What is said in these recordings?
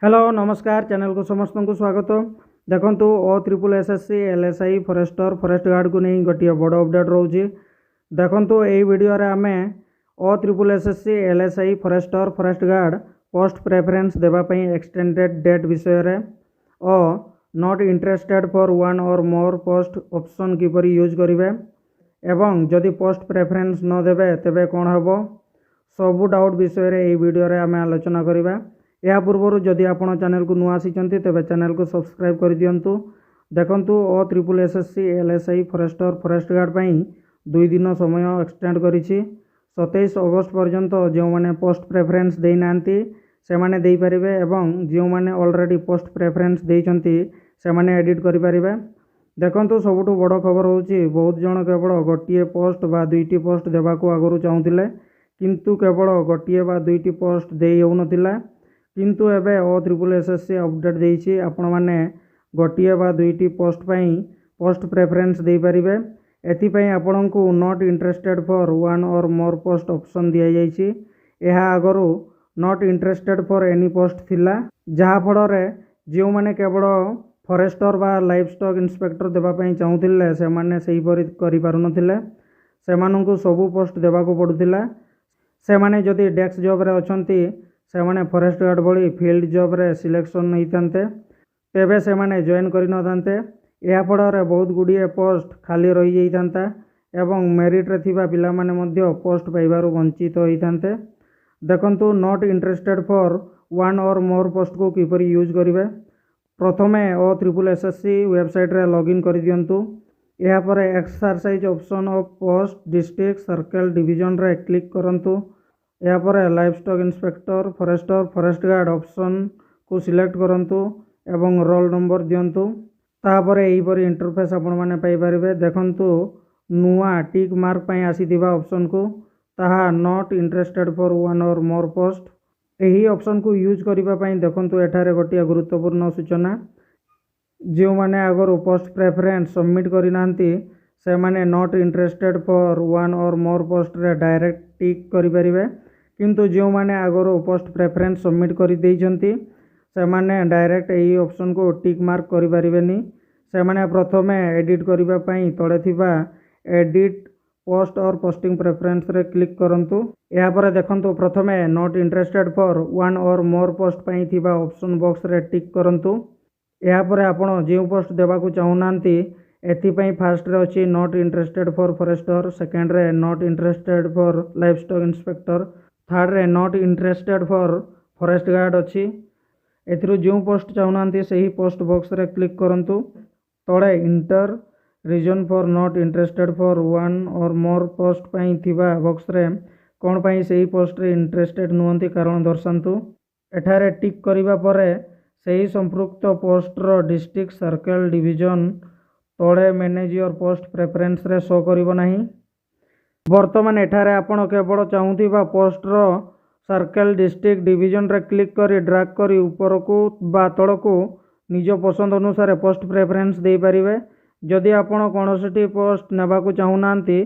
Hello नमस्कार channel को समस्त को स्वागत। देखंतु O triple SSC LSI forester forest guard को नहीं गोटे बड़ अपडेट रोचे। देखंतु एई वीडियो रे आमे O triple SSC LSI forester forest guard post preference देबा पई एक्सटेंडेड डेट विषय रे ओ not interested for one or more post option किपरि यूज करिवे एवं जदि पोस्ट प्रेफरेंस न देबे तेबे कोन हबो सबु डाउट विषय रे एई वीडियो रे आमे आलोचना करिबा। या पूर्व जदि आपण चैनल को नुआ आसी तेबे चैनल को सब्सक्राइब कर दियंतु। देखंतु O triple SSC LSI forester forest guard पई 2 दिन समय एक्सटेंड करिछि। 27 अगस्त पर्यंत जो माने पोस्ट प्रेफरेंस देई नांती से माने देई परिबे एवं जो माने ऑलरेडी पोस्ट प्रेफरेंस देइचंती से माने एडिट करि परिबे। देखंतु सबुठु बड़ खबर होउछि बहुत जण केवल गोटिए पोस्ट बा दुईटी पोस्ट देबाको आगरु चाहुतिले किंतु केवल गोटिए बा दुईटी पोस्ट देई होउनथिला किंतु एबे ओ ट्रिपल एसएससी अपडेट देइछि आपण माने गोटिए बा दुईटी पोस्ट पई पोस्ट प्रेफरेंस देई परिबे। एथि पई आपणको not interested for one or more post option दिया जाइछि। एहा आगरु not interested for any post थिला जहा फल रे जो माने केवल फॉरेस्टर बा लाइफ स्टॉक इंस्पेक्टर देबा पई चाहुतिले से माने सही परि करि पारु नथिले से माननकु सबु पोस्ट देबाको पडुतिला। से माने जदि डेस्क जॉब रे अछंती से माने फॉरेस्ट गार्ड भली फील्ड जॉब रे सिलेक्शन नहीं थांते तेबे से माने जॉइन करि न थांते। या फल रे बहुत गुडिए पोस्ट खाली रही जाई थांता एवं मेरिट रे थिबा पिला माने मध्य पोस्ट पाइबारु वंचित होई थांते। देखंतु not interested for one or more post को किपरि यूज करिवे। प्रथमे ओ ट्रिपल एसएससी वेबसाइट रे लॉगिन करि दियंतु। या पर exercise option of post district circle division रे क्लिक करंतु। या पर livestock inspector forester forest guard option को सिलेक्ट करंतु एवं रोल नंबर दियंतु। तापर एही परि इंटरफेस आपण माने पाई परिबे। देखंतु नुआ टिक मार्क पई आसीथिबा ऑप्शन को ताहा not interested for one or more post एही ऑप्शन को यूज करिबा पई देखंतु एठारे गोटिया गुरुत्वपूर्ण सूचना जो माने अगर पोस्ट प्रेफरेंस सबमिट करि नांती से माने not interested for one or more post रे डायरेक्ट टिक करि परिबे किंतु जो माने अगर पोस्ट प्रेफरेंस सबमिट करि देइछंती से माने डायरेक्ट एही ऑप्शन को टिक मार्क करि परिबेनी। से माने प्रथमे एडिट करिबा पई तळे थिबा edit post or posting preference रे क्लिक करंतु। या पर देखंतु प्रथमे not interested for one or more post पई थिबा ऑप्शन बॉक्स रे टिक करंतु। या पर आपण जे पोस्ट देबाकू चाहुनांती एथि पई फर्स्ट रे अछि not interested for forester, second रे not interested for livestock inspector, third रे not interested for forest guard अछि। एथिरु जो पोस्ट चाहुनांती सही पोस्ट बॉक्स रे क्लिक करंतु। तळे enter reason for not interested for one or more post पई थिबा बॉक्स रे कोन पई सही पोस्ट रे इंटरेस्टेड नुहंती कारण दर्शांतु। एठारे टिक करिबा परे सही संपृक्त पोस्ट रो डिस्ट्रिक्ट सर्कल डिवीजन तळे मैनेज योर पोस्ट प्रेफरेंस रे शो करिवो नाही। वर्तमान एठारे आपण केवल चाहुथिबा पोस्ट रो सर्कल डिस्ट्रिक्ट डिवीजन रे क्लिक करी ड्रैग करी ऊपर को बा तळ को निज पसंद अनुसार पोस्ट प्रेफरेंस दे परिबे। जदि आपण कोनोसिटी पोस्ट नेबाकू चाहुनांती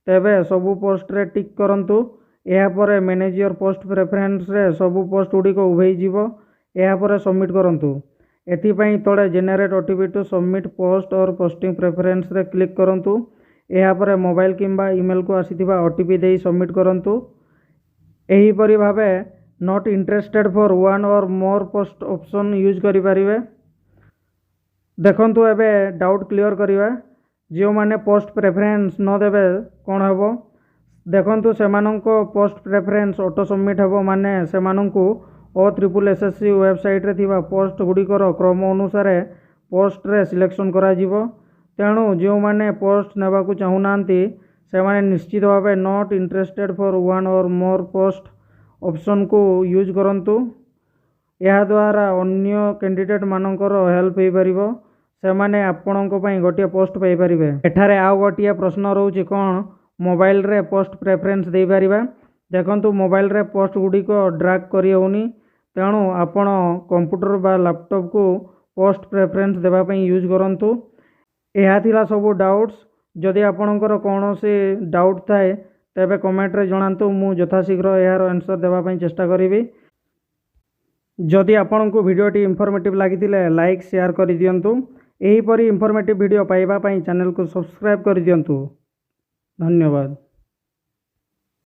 तेबे सबु पोस्ट रे टिक करंतु। एहा परे मैनेज योर पोस्ट प्रेफरेंस रे सबु पोस्ट गुडी को उभेई जीवो। एहा परे सबमिट करंतु। एथि पई तळे generate OTP to submit post or posting preference रे क्लिक करंतु। एहा परे मोबाइल किंबा ईमेल को आसीथिबा ओटीपी देई सबमिट करंतु। एही परि भाबे not interested for one or more post option use करि परिबे। देखंतु एबे डाउट क्लियर करिवा जो माने पोस्ट प्रेफरेंस न देबे कोन हबो। देखंतु सेमानंको पोस्ट प्रेफरेंस ऑटो सबमिट हबो माने सेमानंको ओ ट्रिपल एसएससी वेबसाइट रे थिबा पोस्ट गुडीकर क्रम अनुसार पोस्ट रे सिलेक्शन करा जिवो। तेणु जो माने पोस्ट नेबाकू चाहुनांती से माने निश्चित भावे not interested for one or more post option को यूज करंतु। या द्वारा अन्य कैंडिडेट मानकर हेल्प होई परिबो। से माने आपणको पई गोटिया पोस्ट पाई परिबे। एठारे आ गोटिया प्रश्न रहउची कोन मोबाइल रे पोस्ट प्रेफरेंस देई परिबा। देखंतु मोबाइल रे पोस्ट गुडी को ड्रैग करि होउनी तेणु आपण कंप्यूटर बा लैपटॉप को पोस्ट प्रेफरेंस देबा पई यूज करंतु। एहा थिला सब डाउट्स। जदि आपणकर कोनोसी डाउट थाए तेबे कमेंट रे जणांतु। मु यथाशीघ्र यार आंसर देबा पई चेष्टा करिवि। जदि आपंक भिडियोटी इनफॉर्मेटिव लगी लाइक शेयर कर दिंतु। एहीपरि इनफॉर्मेटिव वीडियो पाइबा चैनल को सब्सक्राइब कर दिंतु। धन्यवाद।